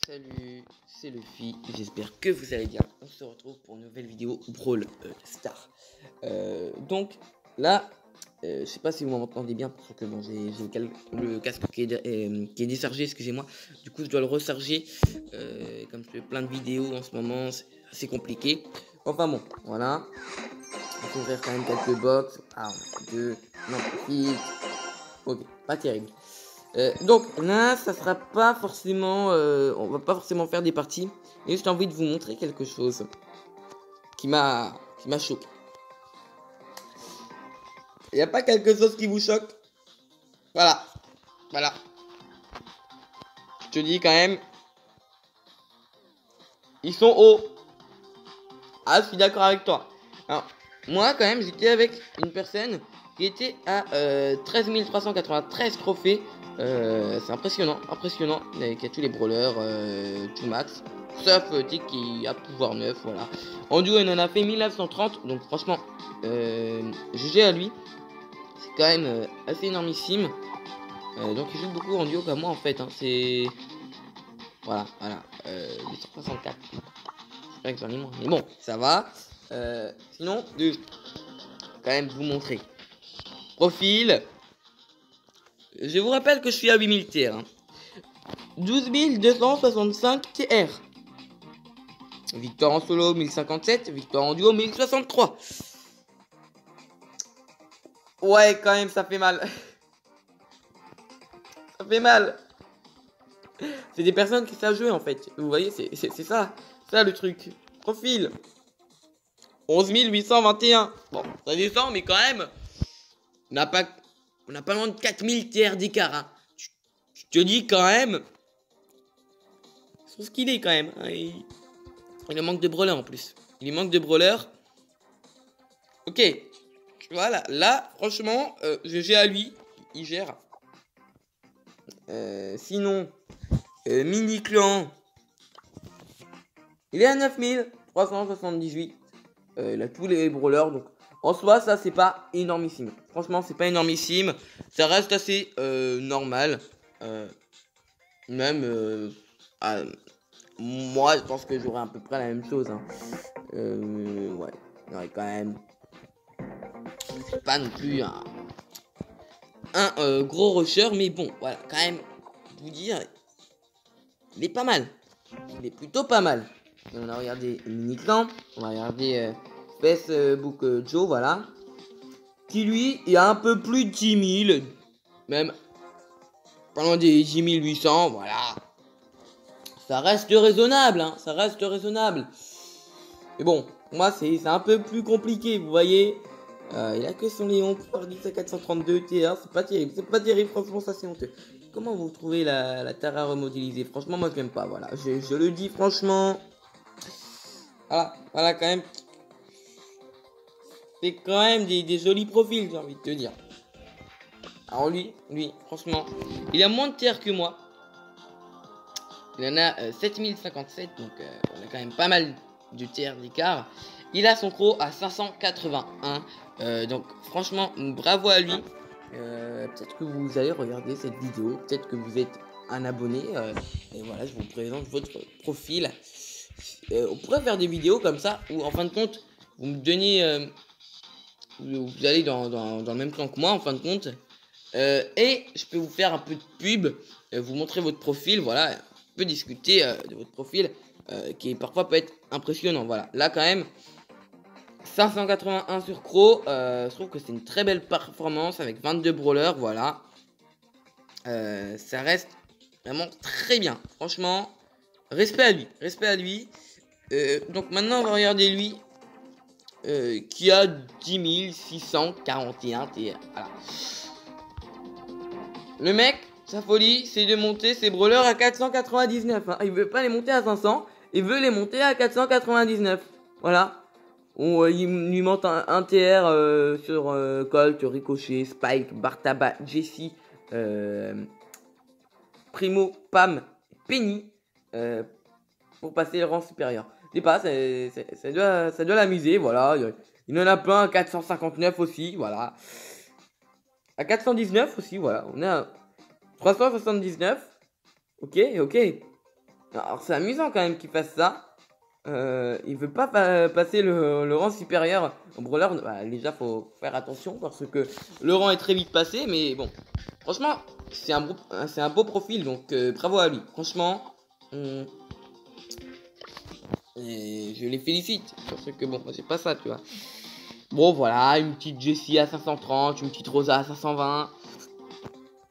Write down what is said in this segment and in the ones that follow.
Salut, c'est Luffy, j'espère que vous allez bien. On se retrouve pour une nouvelle vidéo Brawl Star. Donc là, je sais pas si vous m'entendez bien parce que bon, j'ai le casque qui est déchargé, excusez-moi. Du coup, je dois le recharger. Comme je fais plein de vidéos en ce moment, c'est assez compliqué. Enfin bon, voilà. On va ouvrir quand même quelques box. Ah, deux, non, six. Ok, pas terrible. Donc là, ça sera pas forcément, on va pas forcément faire des parties. Et j'ai envie de vous montrer quelque chose qui m'a choqué. Il n'y a pas quelque chose qui vous choque? Voilà, voilà. Je te dis quand même, ils sont hauts. Ah, je suis d'accord avec toi. Alors, moi quand même, j'étais avec une personne qui était à 13 393 trophées. C'est impressionnant, impressionnant. Avec tous les brawlers, tout max. Sauf Tick qui a pouvoir 9, voilà. En duo, il en a fait 1930. Donc franchement, GG à lui. C'est quand même assez énormissime. Donc il joue beaucoup en duo comme moi en fait. Hein. C'est... Voilà, voilà. 864. J'espère que j'en ai moins. Mais bon, ça va. Sinon, quand même vous montrer. Profil. Je vous rappelle que je suis à 8000 TR. Hein. 12 265 TR. Victoire en solo 1057. Victoire en duo 1063. Ouais, quand même, ça fait mal. Ça fait mal. C'est des personnes qui savent jouer en fait. Vous voyez, c'est ça. Ça le truc. Profil. 11 821. Bon, ça descend, mais quand même. On n'a pas loin de 4000 TR d'écart. Hein. Je te dis quand même. Je trouve qu'il est quand même. Hein. Il manque de brawler en plus. Il manque de brawler. Ok. Voilà. Là, franchement, GG à lui. Il gère. Sinon, mini clan. Il est à 9378. Il a tous les brawlers. Donc, en soi, ça, c'est pas énormissime. Franchement, c'est pas énormissime. Ça reste assez normal. Même, moi, je pense que j'aurais à peu près la même chose. Hein. Ouais, j'aurais quand même. C'est pas non plus un gros rusher. Mais bon, voilà, quand même, vous dire, il est pas mal. Il est plutôt pas mal. Et on a regardé Mini-Clan. On va regarder Facebook Joe, voilà. Qui lui est un peu plus de 10 000. Même pas loin des 10 800, voilà. Ça reste raisonnable, hein. Ça reste raisonnable. Mais bon, moi c'est un peu plus compliqué, vous voyez. Il a que son Léon pour 10 à 432 TR. C'est pas terrible. C'est pas terrible, franchement, ça c'est honteux. Comment vous trouvez la Tara remodélisée? Franchement, moi je l'aime pas, voilà. Je le dis franchement. Voilà, quand même. C'est quand même des jolis profils, j'ai envie de te dire. Alors lui, franchement, il a moins de TR que moi. Il en a 7057, donc on a quand même pas mal de TR d'écart. Il a son pro à 581. Donc franchement, bravo à lui. Peut-être que vous allez regarder cette vidéo. Peut-être que vous êtes un abonné. Et voilà, je vous présente votre profil. On pourrait faire des vidéos comme ça où en fin de compte, vous me donnez... vous allez dans le même plan que moi en fin de compte. Et je peux vous faire un peu de pub. Vous montrer votre profil. Voilà, on peut discuter de votre profil. Qui parfois peut être impressionnant. Voilà, là quand même 581 sur Crow, je trouve que c'est une très belle performance avec 22 brawlers, voilà. Ça reste vraiment très bien, franchement, respect à lui. Donc maintenant on va regarder lui, qui a 10 641 TR, voilà. Le mec, sa folie, c'est de monter ses brawlers à 499, hein. Il veut pas les monter à 500, il veut les monter à 499, voilà. Il lui manque un TR sur Colt, Ricochet, Spike, Bartaba, Jessie, Primo, Pam, Penny pour passer le rang supérieur. Je sais pas, ça doit l'amuser, voilà. Il en a plein à 459 aussi, voilà. À 419 aussi, voilà. On est à 379. Ok. Alors c'est amusant quand même qu'il fasse ça. Il veut pas passer le rang supérieur au brawler. Bah, déjà faut faire attention parce que le rang est très vite passé. Mais bon, franchement c'est un beau profil, donc bravo à lui. Franchement, et je les félicite parce que bon, c'est pas ça, tu vois. Bon voilà, une petite Jessie à 530, une petite Rosa à 520,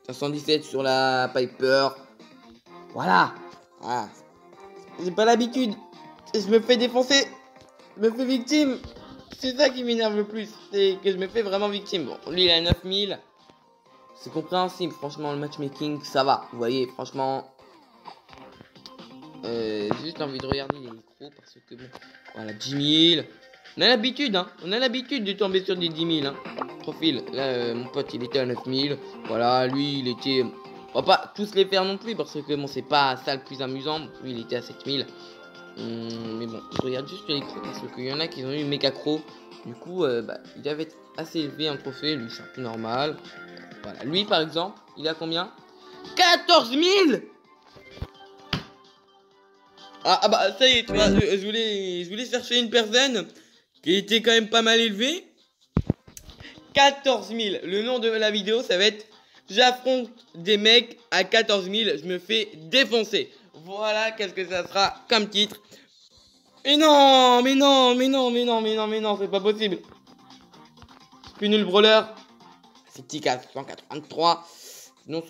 517 sur la Piper. Voilà. J'ai pas l'habitude. Je me fais défoncer. Je me fais victime. C'est ça qui m'énerve le plus. C'est que je me fais vraiment victime. Bon, lui il a 9000. C'est compréhensible. Franchement, le matchmaking, ça va. Vous voyez, franchement. J'ai juste envie de regarder les micros parce que bon. Voilà, 10 000. On a l'habitude, hein. On a l'habitude de tomber sur des 10 000, hein. Profil. Là, mon pote, il était à 9000. Voilà, lui, il était. On va pas tous les faire non plus parce que bon, c'est pas ça le plus amusant. Lui, il était à 7000. Mais bon, je regarde juste les crocs parce qu'il y en a qui ont eu méga croc. Du coup, il avait assez élevé un trophée. Lui, c'est un peu normal. Voilà, lui par exemple, il a combien? 14 000. Bah ça y est, tu vois, je voulais chercher une personne qui était quand même pas mal élevée. 14 000. Le nom de la vidéo, ça va être j'affronte des mecs à 14 000, je me fais défoncer. Voilà, qu'est-ce que ça sera comme titre. Mais non, c'est pas possible. Punul Brawler, c'est petit 483. Sinon,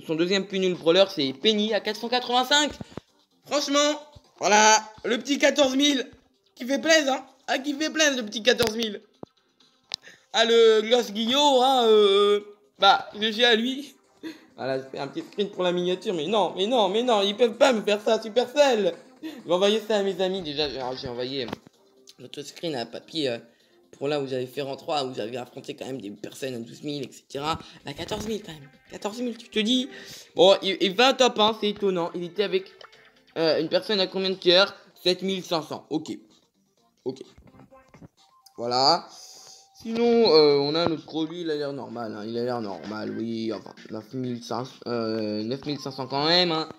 son deuxième Punul Brawler, c'est Penny à 485. Franchement, voilà, le petit 14 000 qui fait plaisir, hein. Ah, qui fait plaisir, le petit 14 000. Ah, le Gloss Guillot, hein, je suis à lui. Voilà, je fais un petit screen pour la miniature, mais non, ils peuvent pas me faire ça, Supercell. Je vais envoyer ça à mes amis, déjà, j'ai envoyé notre screen à papier pour là où j'avais fait en 3, où j'avais affronté quand même des personnes à 12 000, etc. Là, 14 000 quand même, 14 000, tu te dis. Bon, il va top 1, c'est étonnant, il était avec une personne à combien de tiers? 7500, ok. Voilà. Sinon, on a notre gros, lui, il a l'air normal, hein. Il a l'air normal, oui, enfin, 9500 quand même, hein.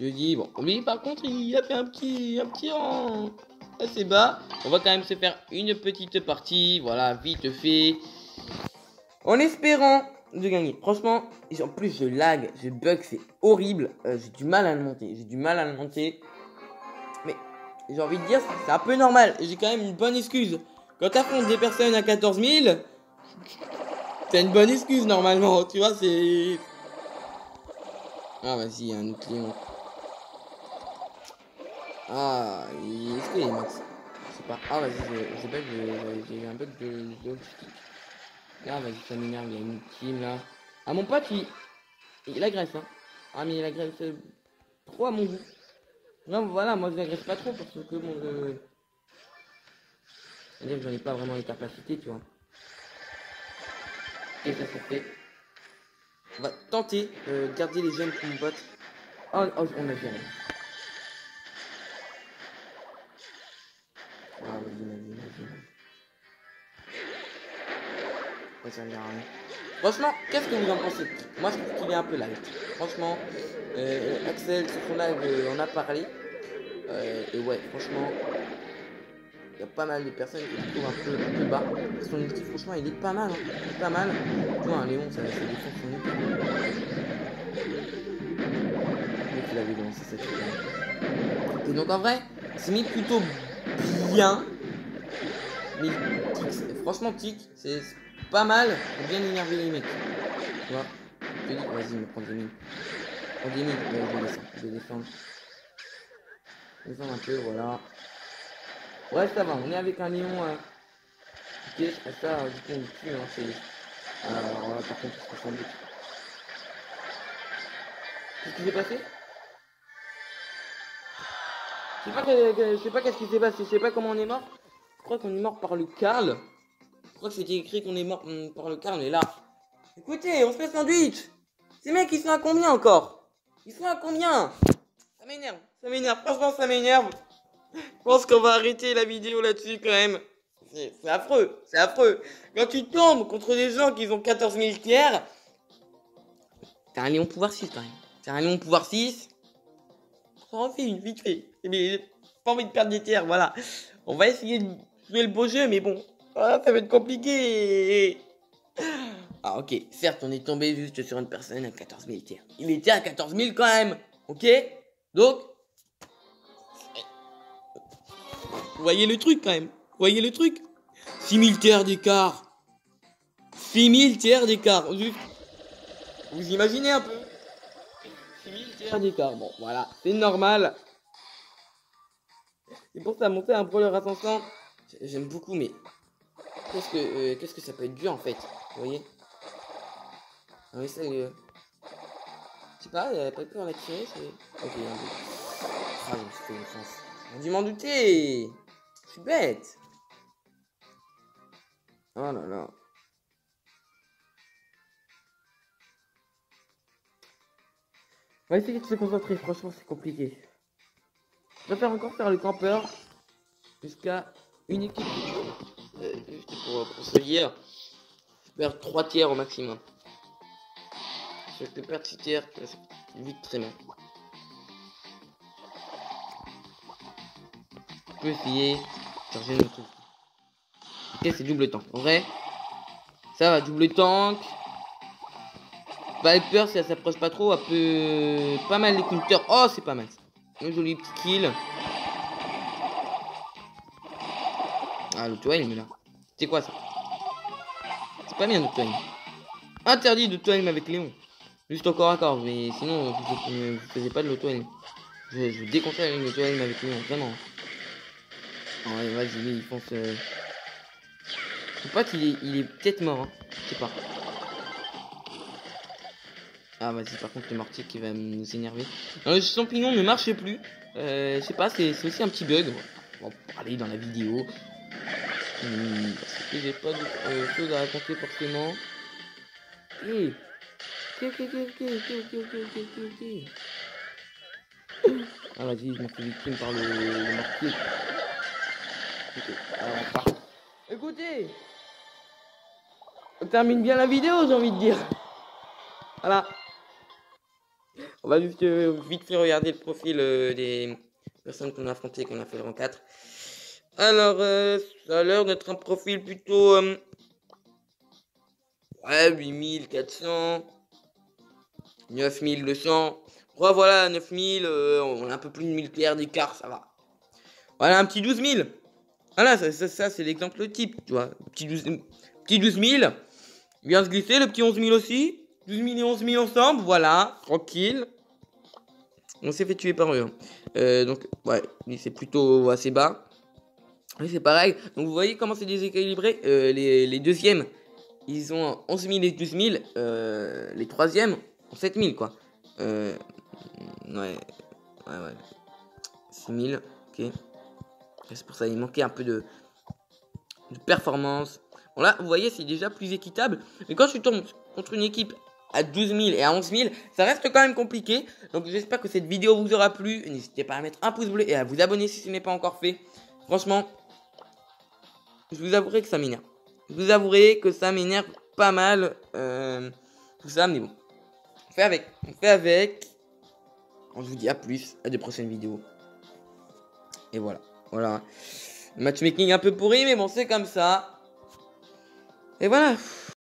Je dis, bon, lui, par contre, il a fait un petit rang assez bas. On va quand même se faire une petite partie, voilà, vite fait. En espérant de gagner. Franchement, en plus, je lag, je bug, c'est horrible. J'ai du mal à le monter. Mais, j'ai envie de dire, c'est un peu normal. J'ai quand même une bonne excuse. Quand t'affrontes des personnes à 14 000, t'as une bonne excuse normalement, tu vois, c'est... Ah, vas-y, il y a un autre lion. Ah, est-ce qu'il est max? Je sais pas. Ah, vas-y, j'ai eu un bug de... Ah, vas-y, ça m'énerve, il y a une team là. Ah, mon pote, il agresse, hein. Ah, mais il agresse trop à mon goût. Non, voilà, moi je l'agresse pas trop parce que bon, c'est-à-dire que j'en ai pas vraiment les capacités, tu vois. Et ça se fait. On va tenter de garder les gemmes pour mon pote. Oh, on a géré. Ah, vas-y. Ouais, ça me rien. Franchement, qu'est-ce que vous en pensez? Moi, je trouve qu'il est un peu light. Franchement, Axel, sur son live, on a parlé. Et ouais, franchement, il y a pas mal de personnes qui se trouvent un peu bas. Son ulti, franchement, il est pas mal, hein. Il est pas mal. Tu vois, un Léon, ça défend son ulti. Donc, il avait lancé cette chose. Et donc, en vrai, c'est mis plutôt bien. Mais franchement, Tic, c'est pas mal pour bien énerver les mecs. Tu vois, je te dis, vas-y, me prends des mines. Prends des mines, je vais descendre. Descendre un peu, voilà. Ouais, ça va, on est avec un lion. Ok, ça, du coup, on le tue, hein, c'est... Alors là, par contre, c'est 70. Qu'est-ce qui s'est passé? Je sais pas qu'est-ce qui s'est passé, je sais pas comment on est mort. Je crois qu'on est mort par le Karl. Je crois que c'était écrit qu'on est mort par le Karl, on est là. Écoutez, on se fait sandwich. Ces mecs, ils sont à combien encore? Ils sont à combien? Ça m'énerve, franchement ça m'énerve. Je pense qu'on va arrêter la vidéo là-dessus quand même. C'est affreux. Quand tu tombes contre des gens qui ont 14 000 tiers, t'as un lion pouvoir 6 quand même. T'as un lion pouvoir 6. en fait une vite fait. Mais j'ai pas envie de perdre des tiers, voilà. On va essayer de jouer le beau jeu, mais bon, ça va être compliqué. Ah ok, certes on est tombé juste sur une personne à 14 000 tiers. Il était à 14 000 quand même, ok? Donc, vous voyez le truc quand même. Vous voyez le truc? 6 000 tiers d'écart. 6 000 tiers d'écart. Juste, vous imaginez un peu? 6 000 tiers d'écart. Bon, voilà, c'est normal. Et pour ça, monter un brawler à 500, j'aime beaucoup, mais qu'est-ce que ça peut être dur en fait? Vous voyez? Ah oui, ça, je sais pas, il a pas peur à la tirer, c'est. Ok, un peu. Ah, je me suis fait une chance. J'ai dû m'en douter! Je suis bête! Oh là là. On va essayer de se concentrer, franchement, c'est compliqué. Je préfère encore faire le campeur jusqu'à une équipe. Juste pour ce hier, je perds 3 tiers au maximum. Si je peux perdre 6 tiers, c'est vite très mal. Je peux essayer de charger notre truc. Ok, c'est double tank. En vrai, ça va, double tank. Viper, si elle s'approche pas trop, elle peut pas mal les counters. Oh, c'est pas mal. Un joli petit kill. Ah, l'auto-aim là. C'est quoi ça? C'est pas bien l'auto-aim. Interdit d'auto-aim avec Léon. Juste encore à corps, mais sinon, vous faisiez pas de l'auto-aim. Je vous déconseille l'auto-aim avec Léon, vraiment. Oh, ouais, vas-y, il pense. Mon pote, il est peut-être mort, hein. Je sais pas. Ah, vas-y, par contre, le mortier qui va nous énerver. Non, le champignon ne marche plus. Je sais pas, c'est aussi un petit bug. On va en parler dans la vidéo. Parce que j'ai pas de choses à raconter forcément. Ok. Ah, vas-y, je m'en fais victime par le mortier. Ok, alors on part. Écoutez, on termine bien la vidéo, j'ai envie de dire. Voilà. On va juste vite fait regarder le profil des personnes qu'on a affrontées, qu'on a fait le rang 4. Alors, ça a l'air d'être un profil plutôt... ouais, 8400, 9200. Ouais, voilà, 9000, on a un peu plus de 1000 tiers d'écart, ça va. Voilà, un petit 12 000. Voilà, ça c'est l'exemple type, tu vois. Petit 12 000. Il vient se glisser, le petit 11 000 aussi. 12 000 et 11 000 ensemble, voilà, tranquille. On s'est fait tuer par eux. Donc, ouais, lui c'est plutôt assez bas. Oui, c'est pareil. Donc, vous voyez comment c'est déséquilibré. Les deuxièmes, ils ont 11 000 et 12 000. Les troisièmes ont 7 000, quoi. Ouais. 6 000, ok. C'est pour ça qu'il manquait un peu de performance. Bon, là, vous voyez, c'est déjà plus équitable. Mais quand je tombe contre une équipe à 12 000 et à 11 000, ça reste quand même compliqué. Donc, j'espère que cette vidéo vous aura plu. N'hésitez pas à mettre un pouce bleu et à vous abonner si ce n'est pas encore fait. Franchement, je vous avouerai que ça m'énerve. Je vous avouerai que ça m'énerve pas mal. Tout ça, mais bon. On fait avec. On fait avec. On vous dit à plus. À de prochaines vidéos. Et voilà. Voilà. Matchmaking un peu pourri, mais bon, c'est comme ça. Et voilà.